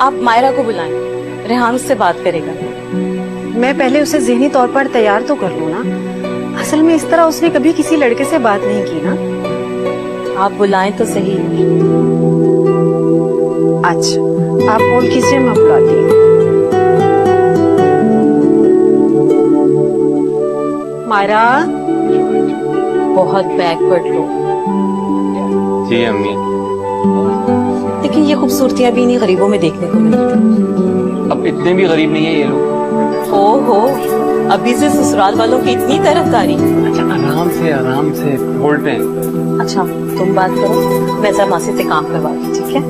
आप मायरा को बुलाएं, रेहान उससे बात करेगा। मैं पहले उसे ज़हनी तौर पर तैयार तो कर लूं ना। असल में इस तरह उसने कभी किसी लड़के से बात नहीं की ना। आप बुलाएं तो सही। अच्छा, आप होल्ड कीजिए, मैं बुलाती हूँ। मायरा, बहुत बैकवर्ड लोग। जी अम्मी। लेकिन ये खूबसूरतियां भी इन्हीं गरीबों में देखने को मिलती। अब इतने भी गरीब नहीं है ये लोग। ओहो, अभी से ससुराल वालों की इतनी तरफदारी। अच्छा आराम से बोलते हैं। अच्छा तुम बात करो, मैं जरा मासी से काम करवा दूं, ठीक है?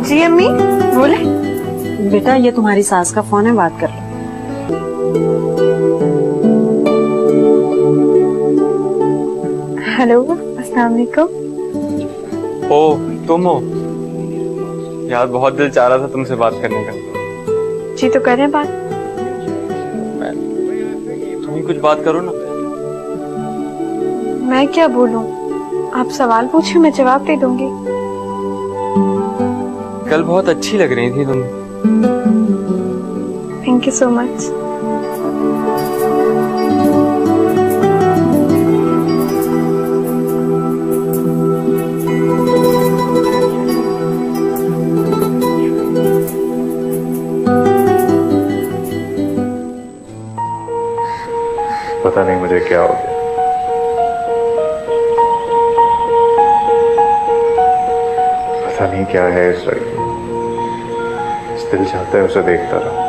जी अम्मी, बोले। बेटा ये तुम्हारी सास का फोन है, बात कर लो। हेलो, अस्सलाम वालेकुम। ओ तुम हो यार, बहुत दिल चाह रहा था तुमसे बात करने का। जी तो करें बात। तुम ही कुछ बात करो ना। मैं क्या बोलूं? आप सवाल पूछिए, मैं जवाब दे दूंगी। कल बहुत अच्छी लग रही थी तुम। Thank you so much. पता नहीं मुझे क्या हो गया। पता नहीं क्या है इस लड़की में। दिल चाहता है उसे देखता रहो।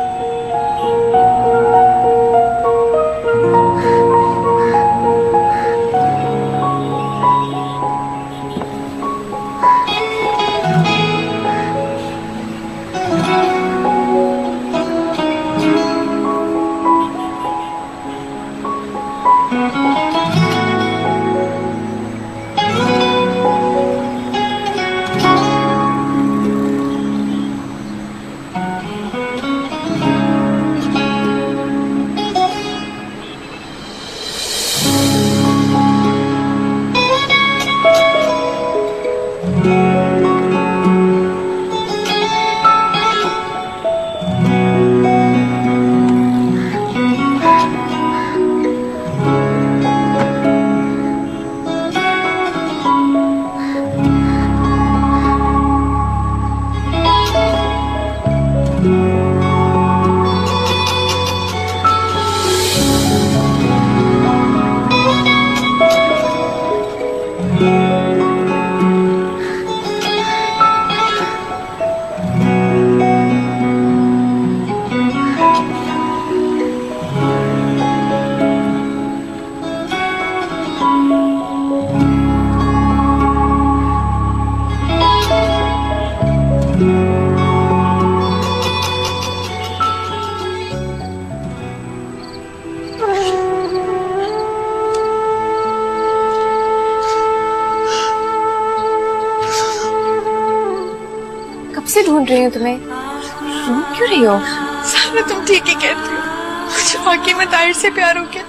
से ढूंढ रही हूँ तुम्हें। रो क्यों रही हो? सारा तुम ठीक ही कहती हो। मुझे वाकई में ताहिर से प्यार हो गया।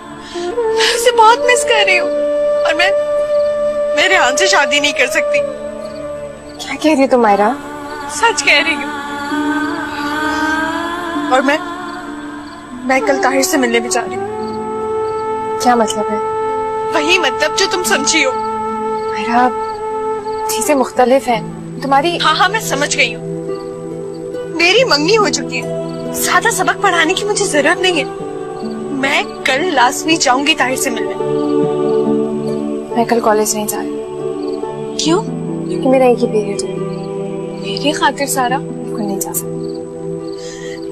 मैं उसे बहुत मिस कर रही हूँ और मैं रेहान से शादी नहीं कर सकती। क्या कह रही हो तुम मायरा? सच कह रही हूँ। और मैं कल ताहिर से मिलने भी जा रही हूँ। क्या मतलब है? वही मतलब जो तुम समझी हो। मायरा, चीजें मुख्तलिफ हैं तुम्हारी। हाँ मैं समझ गई हूँ। मेरी मंगनी हो चुकी है, ज्यादा सबक पढ़ाने की मुझे जरूरत नहीं है। मैं कल लाजमी जाऊंगी ताहिर से मिलने। मैं कल कॉलेज नहीं जा रही। क्यों? क्योंकि मेरा एक ही पीरियड है। मेरी खातिर सारा बिल्कुल नहीं जा सकती।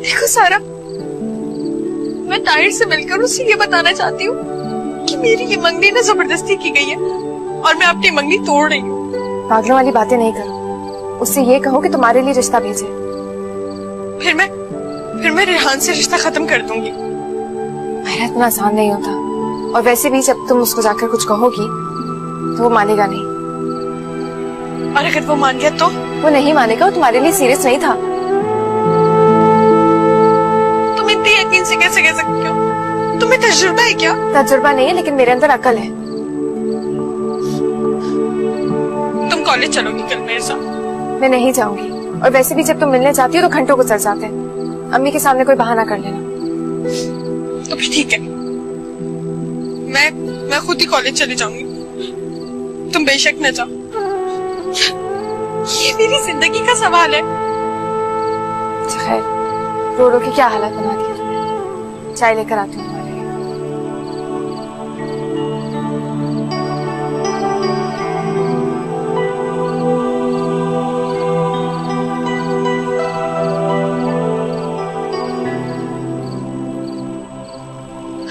देखो सारा, मैं ताहिर से मिलकर उसे ये बताना चाहती हूँ कि मेरी ये मंगनी ना जबरदस्ती की गई है और मैं अपनी मंगनी तोड़ रही हूँ। पागलों वाली बातें नहीं करो। उससे ये कहो कि तुम्हारे लिए रिश्ता भेजे। फिर मैं रेहान से रिश्ता खत्म कर दूंगी। मेरा इतना आसान नहीं होता। और वैसे भी जब तुम उसको जाकर कुछ कहोगी तो वो मानेगा नहीं। और अगर वो मान गया तो? वो नहीं मानेगा। वो तुम्हारे लिए सीरियस नहीं था। तुम इतने यकीन से कैसे कह सकती हो? तुम्हें तजुर्बा है क्या? तजुर्बा नहीं है, लेकिन मेरे अंदर अकल है। तुम कॉलेज चलोगी कल मेरे साथ? मैं नहीं जाऊंगी, और वैसे भी जब तुम मिलने जाती हो तो घंटों गुजर जाते हैं। अम्मी के सामने कोई बहाना कर लेना। तो फिर ठीक है, मैं खुद ही कॉलेज चली जाऊंगी, तुम बेशक न जाओ। ये मेरी जिंदगी का सवाल है। खैर, रो रो की क्या हालत बना दी तुमने। चाय लेकर आती हूँ तुम्हारे लिए।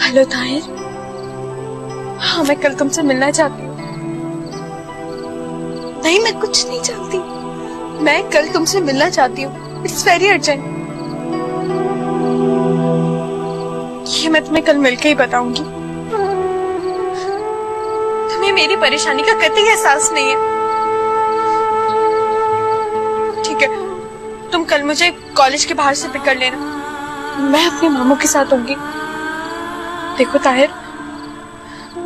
हेलो ताहिर, हाँ मैं कल तुमसे मिलना चाहती हूँ। नहीं, मैं कुछ नहीं चाहती, मैं कल तुमसे मिलना चाहती हूँ। It's very urgent. ये मैं तुम्हें कल मिलके ही बताऊंगी। तुम्हें मेरी परेशानी का कतई एहसास नहीं है। ठीक है, तुम कल मुझे कॉलेज के बाहर से पिक कर लेना, मैं अपने मामू के साथ होंगी। देखो ताहिर,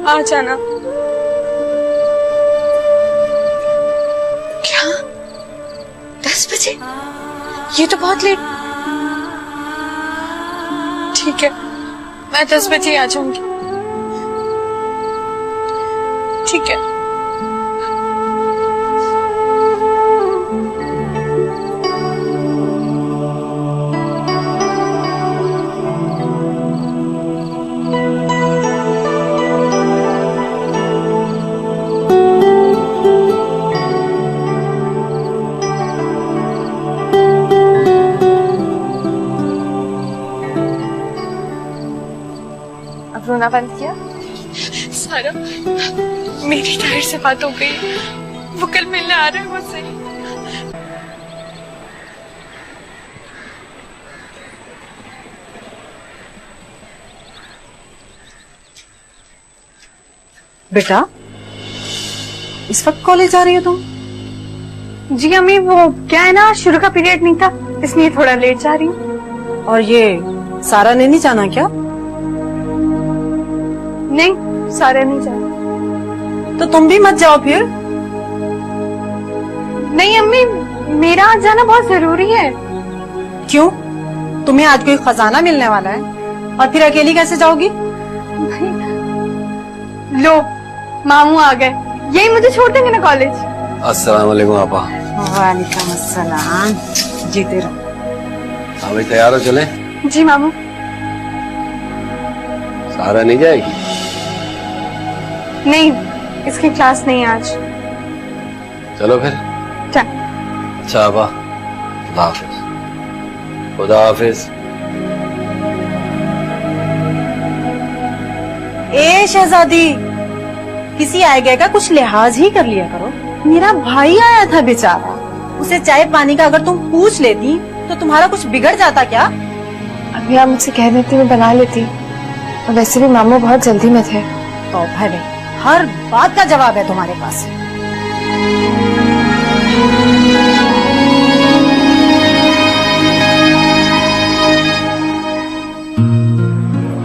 आ जाना। क्या 10 बजे? ये तो बहुत लेट। ठीक है, मैं 10 बजे आ जाऊंगी। ठीक है। रोना बंद किया? सारा, मेरी ताहिर से बात हो गई, वो कल मिलने आ रहा है मुझसे। बेटा, इस वक्त कॉलेज जा रही हो तुम? जी अम्मी, वो क्या है ना, शुरू का पीरियड नहीं था, इसलिए थोड़ा लेट जा रही हूँ। और ये सारा ने नहीं जाना क्या? नहीं, सारे नहीं जा रहे। तो तुम भी मत जाओ फिर। नहीं अम्मी, मेरा आज जाना बहुत जरूरी है। क्यों? तुम्हें आज कोई खजाना मिलने वाला है और फिर अकेली कैसे जाओगी? लो, मामू आ गए, यही मुझे छोड़ देंगे ना कॉलेज? अस्सलाम वालेकुम आपा। वालेकुम अस्सलाम। जीते रहो। हाँ भाई, तैयार हो चले? जी मामू। सारा नहीं जाएगी? नहीं, इसकी क्लास नहीं आज। चलो फिर। चल। अच्छा आपा, खुदा हाफिज। खुदा हाफिज। ए शहजादी, किसी आए गए का कुछ लिहाज ही कर लिया करो। मेरा भाई आया था बेचारा, उसे चाय पानी का अगर तुम पूछ लेती तो तुम्हारा कुछ बिगड़ जाता क्या? अभी आप मुझसे कह देती, मैं बना लेती। और वैसे भी मामू बहुत जल्दी में थे। तो भले, हर बात का जवाब है तुम्हारे पास।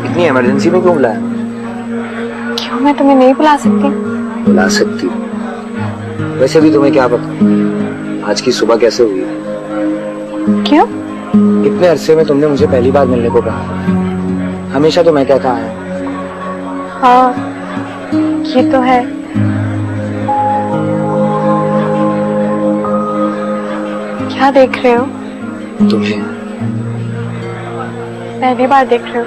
इतनी इमरजेंसी में क्यों बुलाया? क्यों, मैं तुम्हें नहीं बुला सकती? बुला सकती। वैसे भी तुम्हें क्या पता आज की सुबह कैसे हुई? क्यों? इतने अरसे में तुमने मुझे पहली बार मिलने को कहा। हमेशा तो मैं कहता आया। हाँ, ये तो है। क्या देख रहे हो? तुम्हें पहली बार देख रहे हो?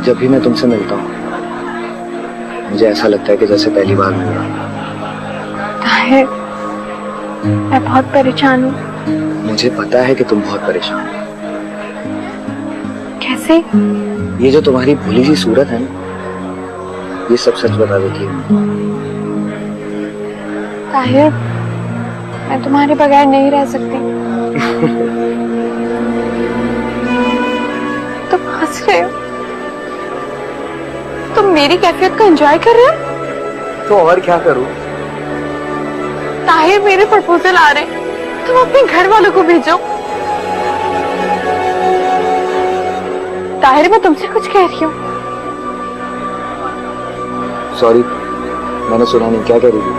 जब भी मैं तुमसे मिलता हूँ मुझे ऐसा लगता है कि जैसे पहली बार मिल रहा हूँ। ताहिर, मैं बहुत परेशान हूँ। मुझे पता है कि तुम बहुत परेशान हो। कैसे? ये जो तुम्हारी भूली सी सूरत है ना, ये सब सच बता देती है। ताहिर, मैं तुम्हारे बगैर नहीं रह सकती। तुम हंस रहे हो? तुम मेरी कैफियत को एंजॉय कर रहे हो? तो और क्या करूं? ताहिर, मेरे प्रपोजल आ रहे हैं, तुम अपने घर वालों को भेजो। ताहिर, मैं तुमसे कुछ कह रही हूँ। सॉरी, मैंने सुना नहीं। क्या कह रही थी?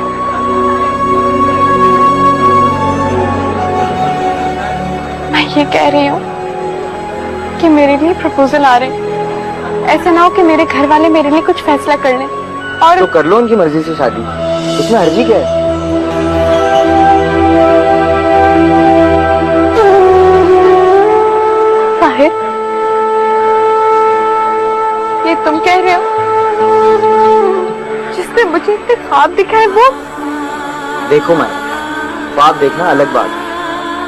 ये कह रही हूँ कि मेरे लिए प्रपोजल आ रहे हैं। ऐसा ना हो कि मेरे घर वाले मेरे लिए कुछ फैसला कर लें। और तो कर लो उनकी मर्जी से शादी, उसमें हर्जी क्या है? ताहिर, ये तुम कह रहे हो? जिसने मुझे इतने ख्वाब दिखाए वो? देखो मैं, ख्वाब देखना अलग बात है,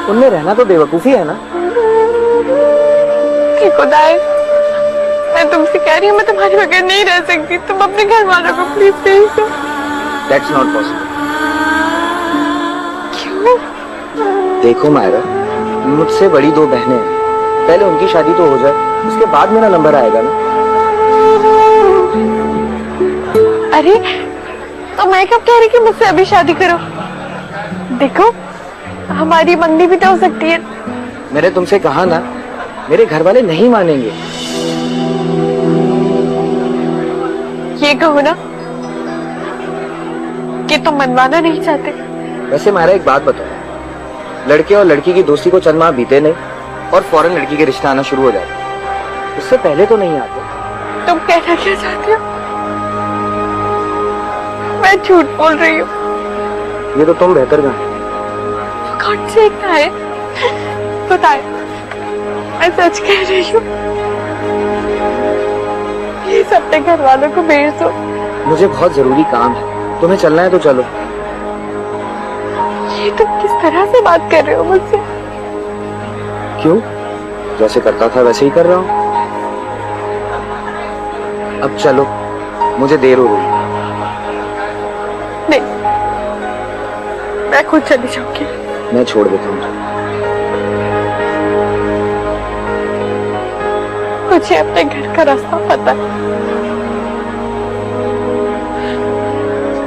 उनमें रहना तो बेवकूफी है ना। देखो ताहिर, मैं तुमसे कह रही हूँ, मैं तुम्हारे बगैर नहीं रह सकती। तुम अपने घर वालों को प्लीज भेज दो। That's not possible। क्यों? देखो मायरा, मुझसे बड़ी 2 बहनें हैं, पहले उनकी शादी तो हो जाए, उसके बाद मेरा नंबर आएगा ना। अरे तो मैं कब कह रही कि मुझसे अभी शादी करो? देखो हमारी मंगनी भी तो हो सकती है। मैंने तुमसे कहा ना, मेरे घर वाले नहीं मानेंगे। ये कहो ना कि तुम मनवाना नहीं चाहते। वैसे मायरा एक बात बताओ, लड़के और लड़की की दोस्ती को चंद माह बीते नहीं और फौरन लड़की के रिश्ते आना शुरू हो जाते, उससे पहले तो नहीं आते। तुम कहना क्या चाहते हो? मैं झूठ बोल रही हूँ? ये तो तुम बेहतर जानो। कौन से है? बताए, मैं सच कह रही हूँ। प्लीज अपने घर वालों को भेज दो। मुझे बहुत जरूरी काम है, तुम्हें चलना है तो चलो। ये तुम किस तरह से बात कर रहे हो मुझसे? क्यों? जैसे करता था वैसे ही कर रहा हूँ। अब चलो, मुझे देर हो रही है। नहीं, मैं खुद चली जाऊंगी। मैं छोड़ देता हूँ। मुझे अपने घर का रास्ता पता है।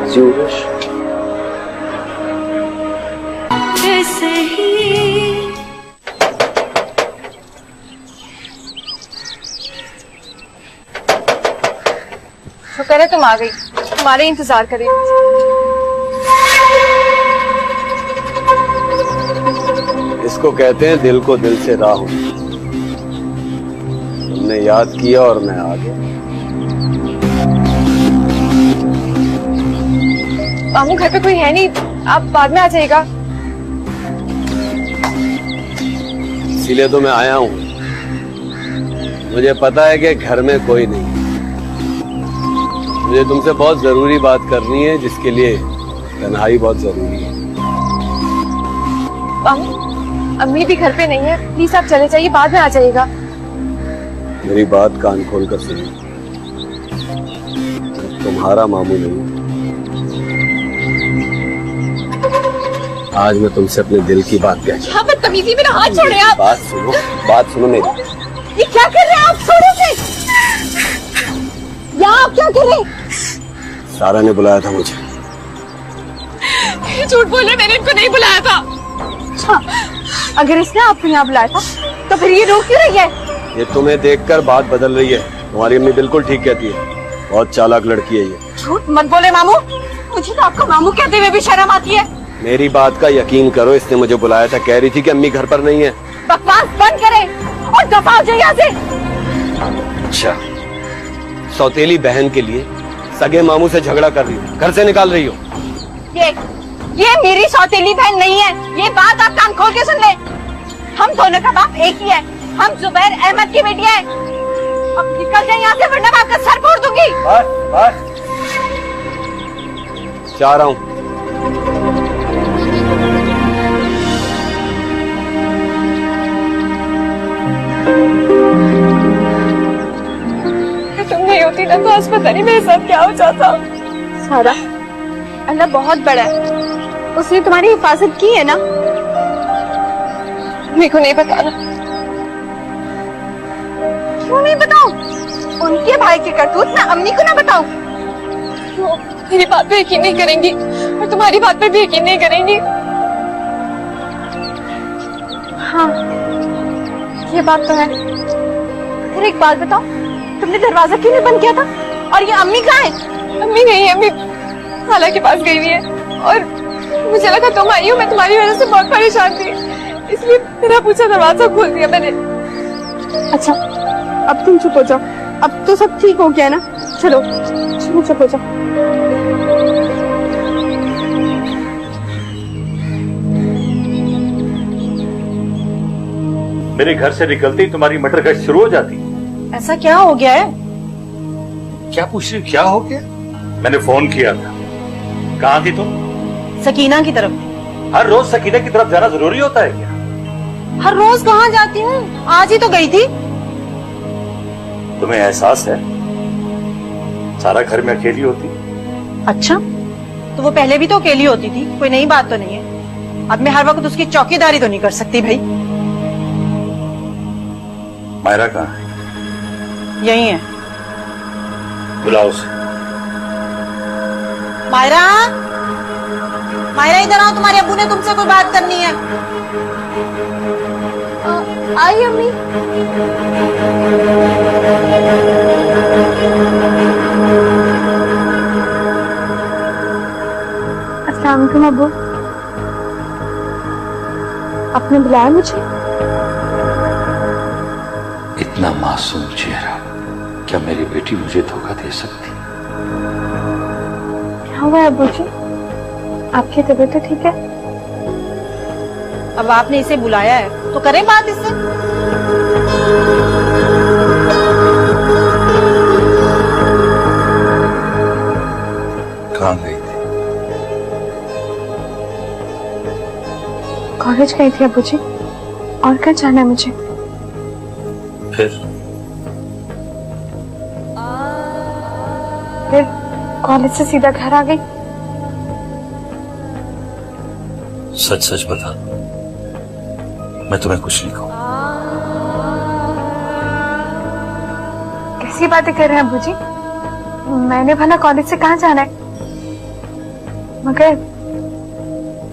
ज़रूर। शुक्र है तुम आ गई, तुम्हारे इंतजार कर रही थी। इसको कहते हैं दिल को दिल से राह। तुमने याद किया और मैं आ गया। मामू घर पे कोई है नहीं, आप बाद में आ जाइएगा। इसीलिए तो मैं आया हूँ। मुझे पता है कि घर में कोई नहीं। मुझे तुमसे बहुत जरूरी बात करनी है, जिसके लिए तन्हाई बहुत जरूरी है। मामू, अम्मी भी घर पे नहीं है, प्लीज आप चले जाइए, बाद में आ जाइएगा। मेरी बात कान खोल कर सुनो। तुम्हारा मामू नहीं, आज मैं तुमसे अपने दिल की बात कहता हूं। क्या बदतमीजी, मेरा हाथ छोड़े आप। बात सुनो मेरी। ये क्या कर रहे हैं आप? छोड़ो से। यहाँ आप क्या कर रहे हैं? सारा ने बुलाया था मुझे। झूठ बोल रहे, मैंने इनको नहीं बुलाया था। अच्छा, अगर इसने आपको यहाँ बुलाया था तो फिर ये रो क्यों रही है? ये तुम्हें देखकर बात बदल रही है। तुम्हारी अम्मी बिल्कुल ठीक कहती है, बहुत चालाक लड़की है ये। झूठ मत बोले मामू, मुझे तो आपका मामू कहते हुए भी शर्म आती है। मेरी बात का यकीन करो, इसने मुझे बुलाया था। कह रही थी कि अम्मी घर पर नहीं है। बकवास बंद करें और दफा हो जाइए यहाँ से। अच्छा, सौतेली बहन के लिए सगे मामू से झगड़ा कर रही हो, घर से निकाल रही हो। ये मेरी सौतेली बहन नहीं है, ये बात आप कान खोल के सुन ले। हम दोनों का बाप एक ही है, हम जुबैर अहमद की बेटियां हैं। अब निकल जाए यहाँ से, वरना मैं आपका सर फोड़ दूंगी। बस जा रहा हूँ। तुम नहीं होती ना तो आज पता नहीं मेरे साथ क्या हो जाता। सारा, अल्लाह बहुत बड़ा है, उसने तुम्हारी हिफाजत की है ना। मेरे को नहीं बताना। क्यों नहीं बताऊं? उनके भाई के करतूत मैं अम्मी को ना बताऊं? क्यों? मेरी बात पे यकीन नहीं करेंगी और तुम्हारी बात पे भी यकीन नहीं करेंगी। हाँ, ये बात तो है। फिर एक बात बताओ, तुमने दरवाजा क्यों नहीं बंद किया था? और ये अम्मी कहाँ है? अम्मी नहीं है, अम्मी खाला के पास गई हुई है और मुझे लगा तुम आई हो। मैं तुम्हारी वजह से बहुत परेशान थी, इसलिए मेरा पूछा दरवाजा खोल दिया मैंने। अच्छा अब तुम चुप हो जाओ, अब तो सब ठीक हो गया ना। चलो चलो चुप हो जाओ। मेरे घर से निकलते ही तुम्हारी मटर गश्त शुरू हो जाती। ऐसा क्या हो गया है? क्या पूछ रही, क्या हो गया? मैंने फोन किया था। कहाँ थी तुम? सकीना की तरफ। हर रोज सकीना की तरफ जाना जरूरी होता है क्या? हर रोज कहाँ जाती हूँ, आज ही तो गई थी। तुम्हें एहसास है सारा घर में अकेली होती? अच्छा, तो वो पहले भी तो अकेली होती थी, कोई नई बात तो नहीं है। अब मैं हर वक्त उसकी चौकीदारी तो नहीं कर सकती भाई। मायरा कहाँ है? यही है। बुलाओ उसे। मायरा, मायरा इधर आओ, तुम्हारे अब्बू ने तुमसे कोई बात करनी है। आई अम्मी। अस्सलाम वालेकुम अब्बू, आपने बुलाया मुझे? इतना मासूम चेहरा, क्या मेरी बेटी मुझे धोखा दे सकती? क्या हुआ है अब्बू जी, आपकी तबीयत तो ठीक है? अब आपने इसे बुलाया है तो करें बात इससे। कहाँ गई थी? कॉलेज गई थी अब्बू जी, और कहाँ जाना है मुझे? फिर कॉलेज से सीधा घर आ गई। सच सच बता, मैं तुम्हें कुछ नहीं कहूँ। कैसी बातें कर रहे हैं अब्बू जी, मैंने भला कॉलेज से कहाँ जाना है? मगर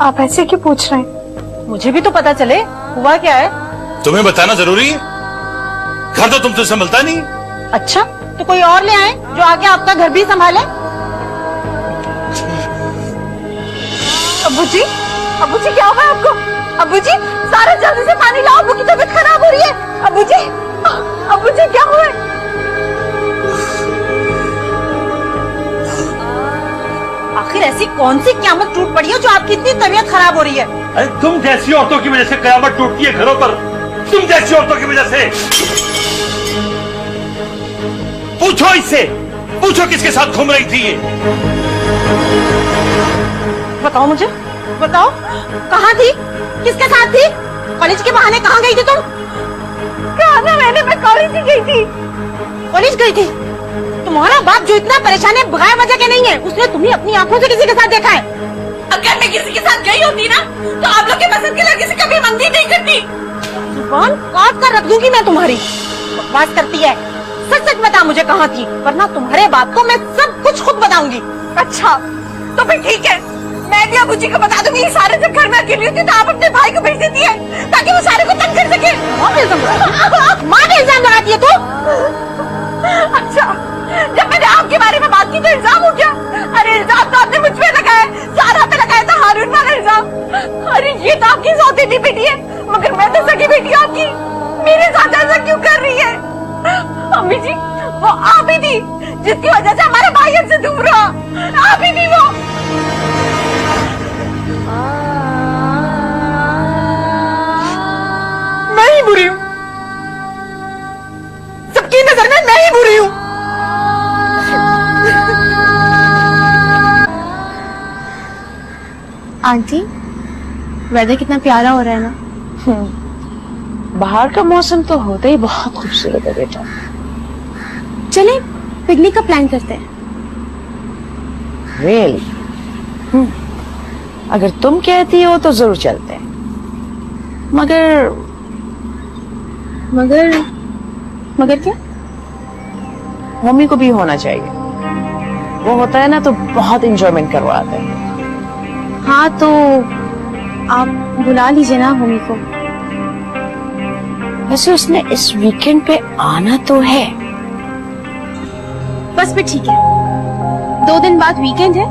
आप ऐसे क्यों पूछ रहे हैं? मुझे भी तो पता चले हुआ क्या है। तुम्हें बताना जरूरी है? घर तो तुमसे संभलता नहीं। अच्छा, तो कोई और ले आए जो आके आपका घर भी संभाले। अब्बू जी, अब्बू जी क्या हुआ आपको? अब्बू जी सारा जल्दी से पानी लाओ, अब्बू की तबीयत खराब हो रही है। अब्बू जी, अब्बू जी क्या हुआ है? आखिर ऐसी कौन सी क़यामत टूट पड़ी है जो आपकी इतनी तबीयत खराब हो रही है? अरे तुम जैसी औरतों की वजह से कयामत टूटती है घरों पर। तुम जैसी औरतों की वजह से। पूछो इससे, पूछो किसके साथ घूम रही थी ये। बताओ मुझे, बताओ कहाँ थी, किसके साथ थी? कॉलेज के बहाने कहाँ गई थी तुम? कहा ना मैंने, मैं कॉलेज ही गई थी। कॉलेज गई थी? तुम्हारा बाप जो इतना परेशान है बगैर वजह के नहीं है, उसने तुम्हें अपनी आंखों से किसी के साथ देखा है। अगर मैं किसी के साथ गई होती ना तो आप लोग के पसंद के लड़के से कभी मंदी नहीं करती। जुबान काट कर रख दूंगी मैं तुम्हारी। बकवास करती है, सच सच बता मुझे कहाँ थी, वरना तुम्हारे बाप को मैं सब कुछ खुद बताऊंगी। अच्छा तो फिर ठीक है, मैं भी अबू जी को बता दूंगी। सारे जब घर में अकेली होती तो आप अपने भाई को भेज देती है ताकि वो सारे को तंग कर सके। माँ का इल्जाम लगाती है तू। अच्छा, जब मैंने आपके बारे में बात की तो इल्जाम हो गया। अरे इल्जाम तो आपने मुझ पे लगाया, सारा पे लगाया था, हारून वाला इल्जाम। अरे ये तो आपकी सौतेली बेटी है, मगर मैं तो सगी बेटी आपकी। मेरे साथ ऐसा क्यों कर रही है? अम्मी जी, वो आप ही थी जिसकी वजह से हमारा भाई हमसे दूर रहा। आप ही थी वो। मैं ही बुरी हूँ, सबकी नजर में मैं ही बुरी हूँ। आंटी, वेदर कितना प्यारा हो रहा है ना। बाहर का मौसम तो होता ही बहुत खूबसूरत है बेटा। चले पिकनिक का प्लान करते हैं। रियली? अगर तुम कहती हो तो जरूर चलते हैं, मगर मगर मगर क्या? मम्मी को भी होना चाहिए। वो होता है ना तो बहुत इंजॉयमेंट करवाते हैं। हाँ तो आप बुला लीजिए ना मम्मी को। वैसे उसने इस वीकेंड पे आना तो है। बस फिर ठीक है, 2 दिन बाद वीकेंड है,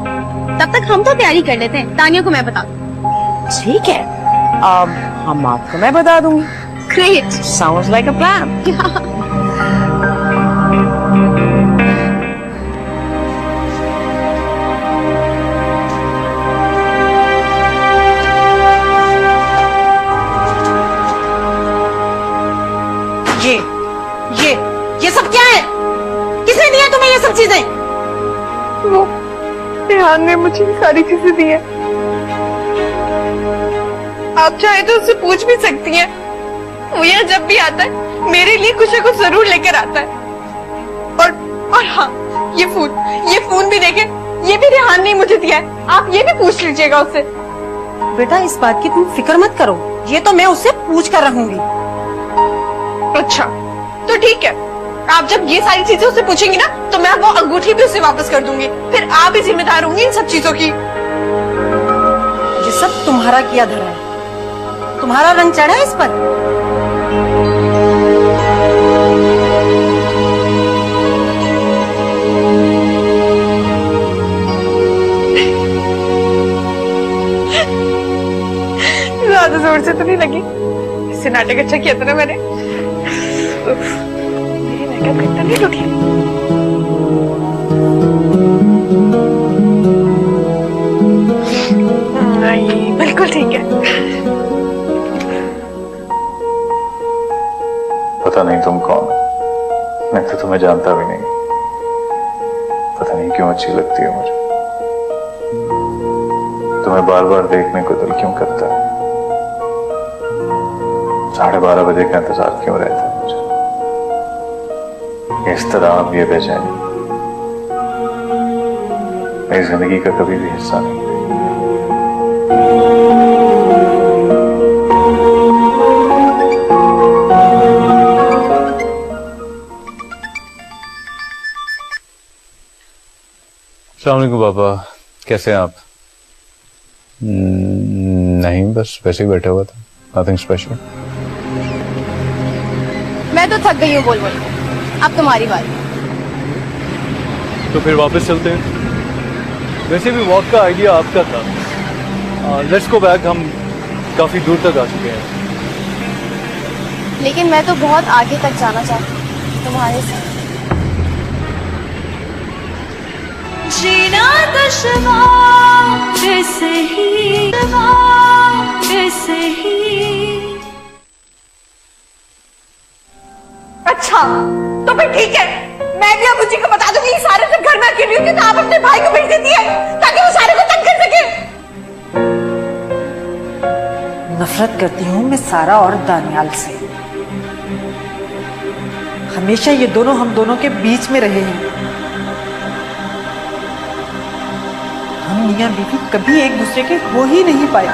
तब तक हम तो तैयारी कर लेते हैं। तानिया को मैं बता दूं। ठीक है, अब हम आपको मैं बता दूंगी। Great. Sounds like a plan. ये सब क्या है? किसने दिया तुम्हें ये सब चीजें? वो रेहान ने मुझे ये सारी चीजें दी है। आप चाहे तो उससे पूछ भी सकती हैं। वो यहाँ जब भी आता है मेरे लिए कुछ ना कुछ जरूर लेकर आता है। और हाँ, ये फोन भी देखे, ये भी रेहान ने मुझे दिया है। आप ये भी पूछ लीजिएगा उससे। बेटा इस बात की तुम फिक्र मत करो, ये तो मैं उससे पूछ कर रहूंगी। अच्छा तो ठीक है, आप जब ये सारी चीजें उससे पूछेंगी ना तो मैं वो अंगूठी भी उसे वापस कर दूंगी। फिर आप ही जिम्मेदार होंगी इन सब चीजों की। ये सब तुम्हारा किया धरा है, तुम्हारा रंग चढ़ा है इस पर। ज्यादा जोर से तो नहीं लगी? इससे नाटक अच्छा किया था ना मैंने। मेरी मेकअप कितना नहीं टूटी। नहीं, बिल्कुल ठीक है। पता नहीं तुम कौन हो, मैं तो तुम्हें जानता भी नहीं। पता नहीं क्यों अच्छी लगती है मुझे। तुम्हें बार बार देखने को दिल क्यों करता है? 12:30 बजे का इंतजार क्यों रहता है मुझे? इस तरह ये बेचैनी मेरी जिंदगी का कभी भी हिस्सा नहीं। अस्सलाम वालेकुम पापा, कैसे हैं आप? नहीं, बस वैसे ही बैठा हुआ था, नथिंग स्पेशल। मैं तो थक गई हूँ बोल बोल। अब तुम्हारी बारी। तो फिर वापस चलते हैं। वैसे भी वॉक का आइडिया आपका था। लेट्स गो बैक, हम काफी दूर तक आ चुके हैं। लेकिन मैं तो बहुत आगे तक जाना चाहती हूँ तुम्हारे साथ। जीना दुश्वार कैसे ही अच्छा तो फिर ठीक है, मैं भी अबू जी को बता दूंगी सारे दिन घर में अकेली होती तो आप अपने भाई को भेज देती है ताकि वो सारे को तंग कर सके। नफरत करती हूँ मैं सारा और दानियाल से। हमेशा ये दोनों हम दोनों के बीच में रहे हैं। हम मियां बीवी कभी एक दूसरे के हो ही नहीं पाए।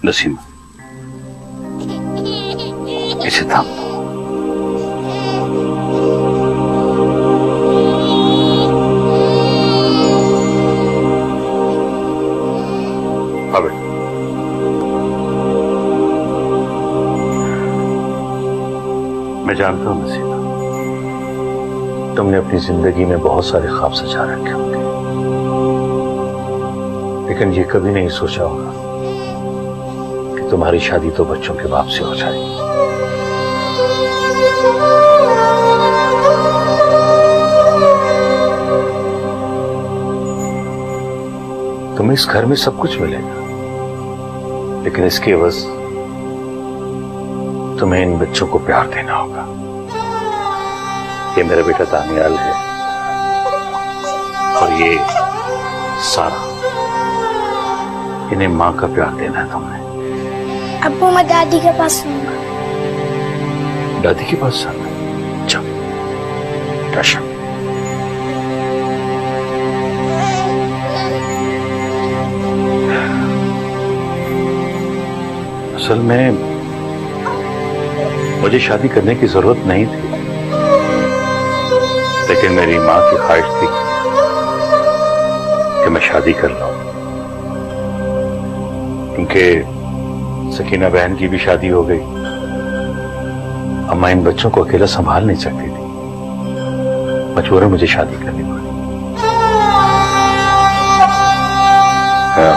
नसीम, इसे थाम दो। अबे मैं जानता हूं नसीम, तुमने अपनी जिंदगी में बहुत सारे ख्वाब सजा रखे होंगे, लेकिन ये कभी नहीं सोचा होगा तुम्हारी शादी तो बच्चों के बाप से हो जाएगी। तुम्हें इस घर में सब कुछ मिलेगा, लेकिन इसके एवज तुम्हें इन बच्चों को प्यार देना होगा। ये मेरा बेटा दानियाल है और ये सारा, इन्हें मां का प्यार देना है तुमने। अब्बू मैं दादी के पास रहूंगा। दादी के पास जाना? चल टाशा। असल में मुझे शादी करने की जरूरत नहीं थी, लेकिन मेरी मां की ख्वाहिश थी कि मैं शादी कर लूं, क्योंकि सकीना बहन की भी शादी हो गई। अम्मा इन बच्चों को अकेला संभाल नहीं सकती थी। मजबूरन मुझे शादी करनी पड़ी। हाँ,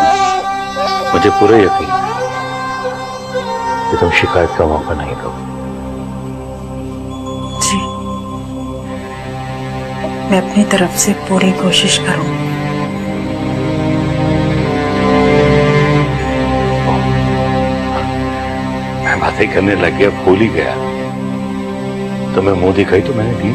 मुझे पूरा यकीन है कि तुम शिकायत का मौका नहीं दोगे। जी, मैं अपनी तरफ से पूरी कोशिश करूंगी। मैं बातें करने लग गया, भूल ही गया। तुम्हें मुंह दिखाई तो मैंने दी।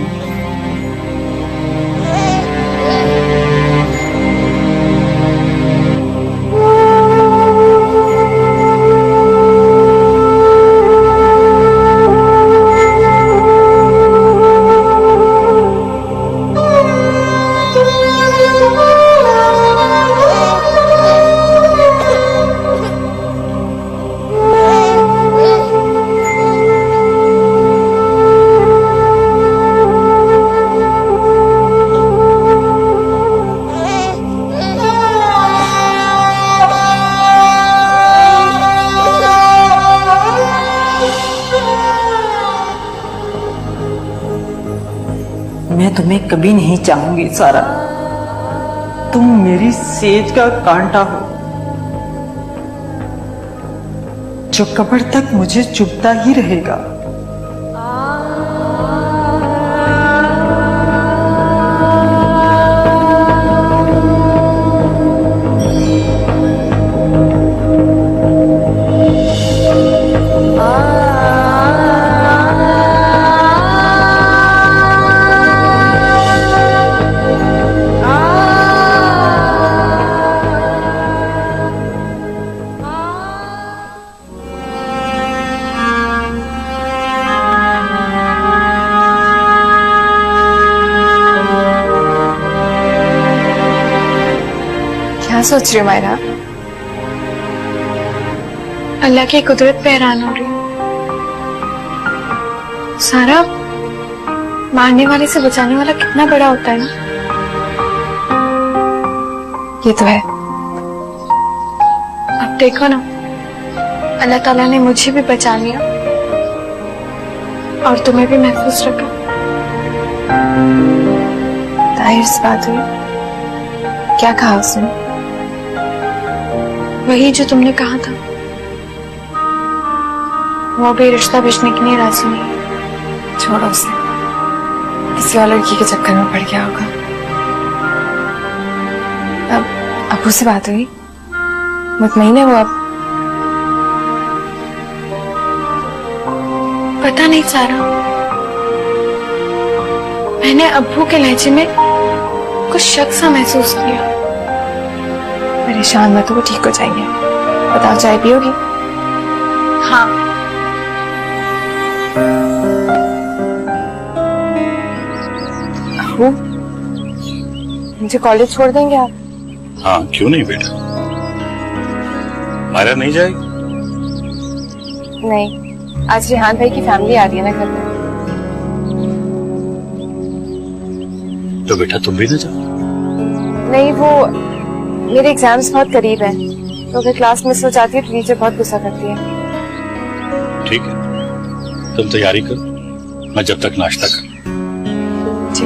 मैं तुम्हें कभी नहीं चाहूंगी सारा। तुम मेरी सेज का कांटा हो जो कब्र तक मुझे चुभता ही रहेगा। क्या सोच रही हो मायरा? अल्लाह की कुदरत पे हैरान हो रही हूँ। सारा, मारने वाले से बचाने वाला कितना बड़ा होता है ना। ये तो है। अब देखो ना, अल्लाह ताला ने मुझे भी बचा लिया और तुम्हें भी महफूज रखा। ताहिर से बात हुई? क्या कहा उसने? वही जो तुमने कहा था। वो भी रिश्ता बेचने के लिए राजी नहीं। छोड़ो उसे, किसी और लड़की के चक्कर में पड़ गया होगा। अब अबू से बात हुई? मुतमईन है वो अब? पता नहीं सारा, मैंने अब्बू के लहजे में कुछ शक सा महसूस किया। परेशान मत हो, वो ठीक हो जाएंगे। बताओ, चाय पियोगी? हाँ। अबू, मुझे कॉलेज छोड़ देंगे आप? हाँ, क्यों नहीं बेटा। मायरा नहीं जाएगी? नहीं, आज रेहान भाई की फैमिली आ रही है ना घर में। तो बेटा तुम भी ना जाओ। नहीं, वो मेरे एग्जाम्स बहुत करीब हैं, तो अगर क्लास मिस हो जाती है तो टीचर बहुत गुस्सा करती है। ठीक है, तुम तैयारी करो, मैं जब तक नाश्ता करूं। जी।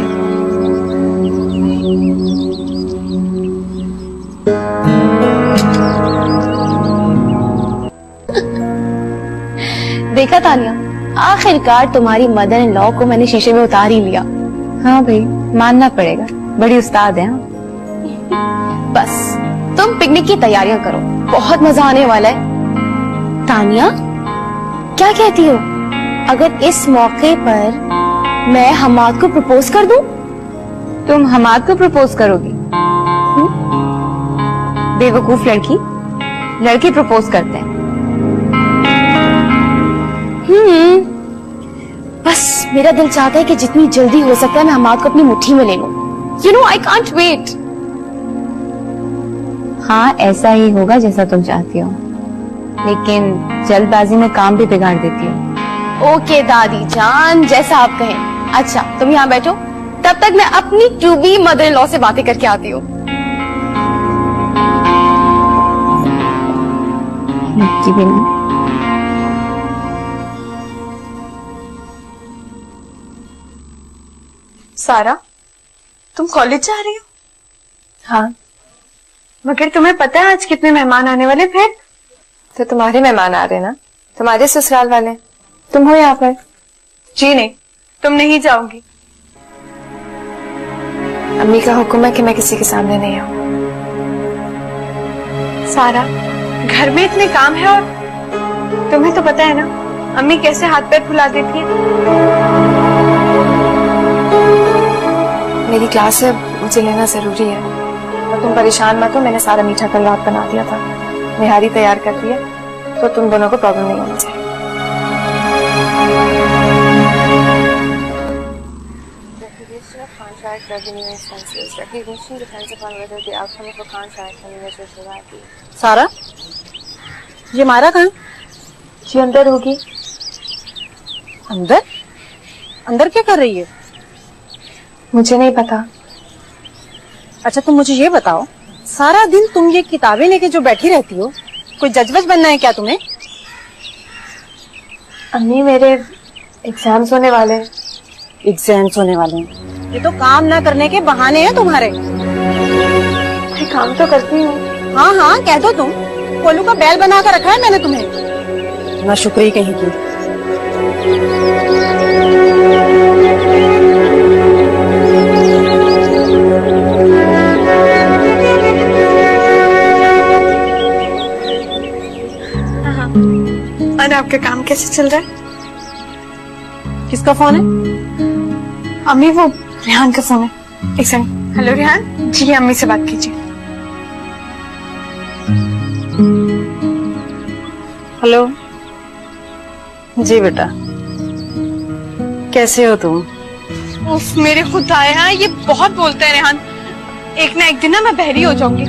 देखा तानिया, आखिरकार तुम्हारी मदर इन लॉ को मैंने शीशे में उतार ही लिया। हाँ भाई, मानना पड़ेगा, बड़ी उस्ताद है। बस तुम पिकनिक की तैयारियां करो, बहुत मजा आने वाला है। तानिया, क्या कहती हो अगर इस मौके पर मैं हमाद को प्रपोज कर दूं? तुम हमाद को प्रपोज करोगी? बेवकूफ लड़की, लड़के प्रपोज करते हैं। बस मेरा दिल चाहता है कि जितनी जल्दी हो सकता है मैं हमाद को अपनी मुट्ठी में ले लूं। You know, I can't wait. हाँ, ऐसा ही होगा जैसा तुम चाहती हो, लेकिन जल्दबाजी में काम भी बिगाड़ देती हो। ओके दादी जान, जैसा आप कहें। अच्छा, तुम यहाँ बैठो, तब तक मैं अपनी to be mother in law से बातें करके आती हूँ। सारा, तुम कॉलेज जा रही हो? हाँ, मगर तुम्हें पता है आज कितने मेहमान आने वाले फिर? तो तुम्हारे मेहमान आ रहे ना, तुम्हारे ससुराल वाले। तुम हो यहाँ पर? जी नहीं, तुम नहीं जाओगी। अम्मी का हुक्म है कि मैं किसी के सामने नहीं आऊँ। सारा, घर में इतने काम है और तुम्हें तो पता है ना अम्मी कैसे हाथ पैर फुला देती है। मेरी क्लास है, मुझे लेना जरूरी है। और तुम परेशान मत हो, मैंने सारा मीठा कल रात बना दिया था, निहारी तैयार कर दिया, तो तुम दोनों को प्रॉब्लम नहीं होनी चाहिए। सारा, ये मारा कहाँ? जी अंदर होगी। अंदर? अंदर क्या कर रही है? मुझे नहीं पता। अच्छा तुम मुझे ये बताओ, सारा दिन तुम ये किताबें लेके जो बैठी रहती हो, कोई जज वज बनना है क्या तुम्हें? अम्मी मेरे एग्जाम्स होने वाले हैं। एग्जाम्स होने वाले हैं? ये तो काम ना करने के बहाने हैं तुम्हारे। मैं काम तो करती हूँ। हाँ हाँ कह दो तुम, कोलू का बैल बना कर रखा है मैंने तुम्हें। ना शुक्रिया कहीं की। और आपका काम कैसे चल रहा है? किसका फोन है? अम्मी वो रेहान का फोन है। एक सेकंड। हेलो रेहान जी, अम्मी से बात कीजिए। हेलो जी बेटा, कैसे हो तुम? उफ मेरे खुदाया, ये बहुत बोलते हैं रेहान। एक ना एक दिन ना मैं बहरी हो जाऊंगी।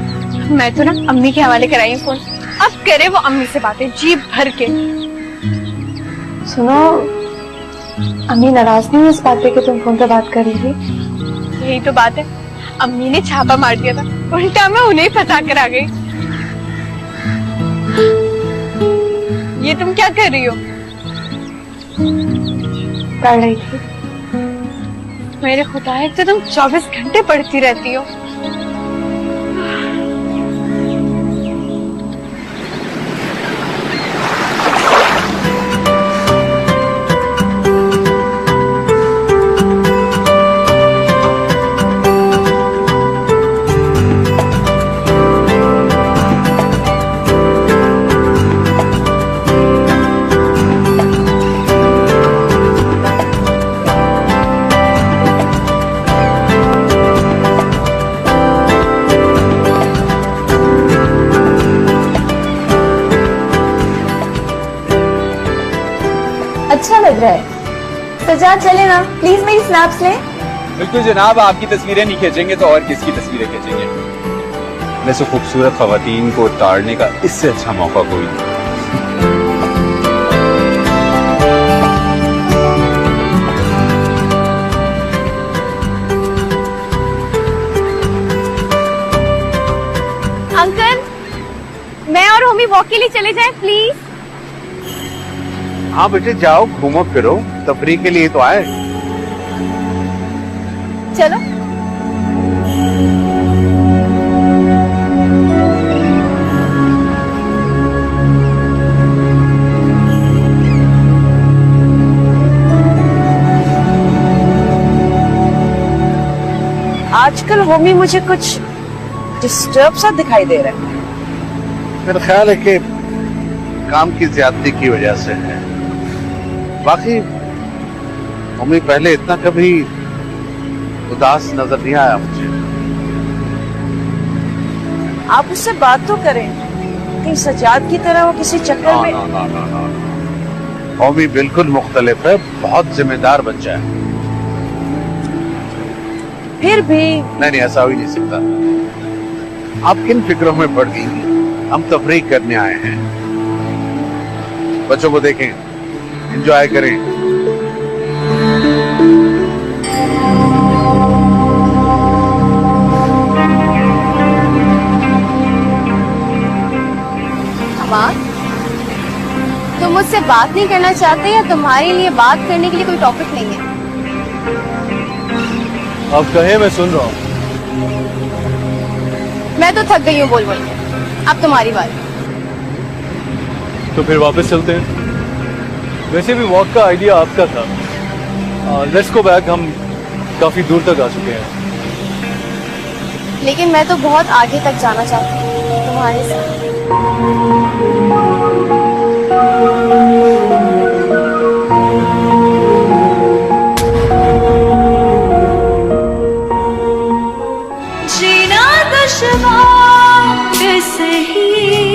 मैं तो ना अम्मी के हवाले कराई फोन, अब करे वो अम्मी से बातें जी भर के। सुनो, अम्मी नाराज नहीं है इस बात पे कि तुम फोन पे बात कर रही थी? यही तो बात है, अम्मी ने छापा मार दिया था, उल्टा मैं उन्हें फंसा कर आ गई। ये तुम क्या कर रही हो? पढ़ रही थी। मेरे खुदा, तो तुम 24 घंटे पढ़ती रहती हो। अच्छा लग रहा है। सजा चले ना, प्लीज मेरी स्नैप्स लें। बिल्कुल जनाब, आपकी तस्वीरें नहीं खींचेंगे तो और किसकी तस्वीरें खींचेंगे? वैसे खूबसूरत खवातीन को ताड़ने का इससे अच्छा मौका कोई नहीं। अंकल, मैं और होमी वॉक के लिए चले जाएं प्लीज। हाँ बेटे जाओ, घूमो फिरो, तफरी के लिए तो आए। चलो। आजकल होमी मुझे कुछ डिस्टर्ब सा दिखाई दे रहा है। मेरा ख्याल है कि काम की ज्यादती की वजह से है। बाकी मम्मी पहले इतना कभी उदास नजर नहीं आया मुझे। आप उससे बात तो करें, कहीं सजाद की तरह वो किसी चक्कर में। मम्मी बिल्कुल मुख्तलिफ है, बहुत जिम्मेदार बच्चा है। फिर भी नहीं ऐसा हो ही नहीं सकता। आप किन फिक्रों में पड़ गई? हम तफरीक करने आए हैं। बच्चों को देखें, एंजॉय करें। अमार, तुम मुझसे बात नहीं करना चाहते या तुम्हारे लिए बात करने के लिए कोई टॉपिक नहीं है? आप कहे, मैं सुन रहा हूँ। मैं तो थक गई हूँ बोल बोल के। अब तुम्हारी बारी। तो फिर वापस चलते हैं। वैसे भी वॉक का आइडिया आपका था। लेट्स गो बैक, हम काफी दूर तक आ चुके हैं। लेकिन मैं तो बहुत आगे तक जाना चाहती हूँ तुम्हारे साथ।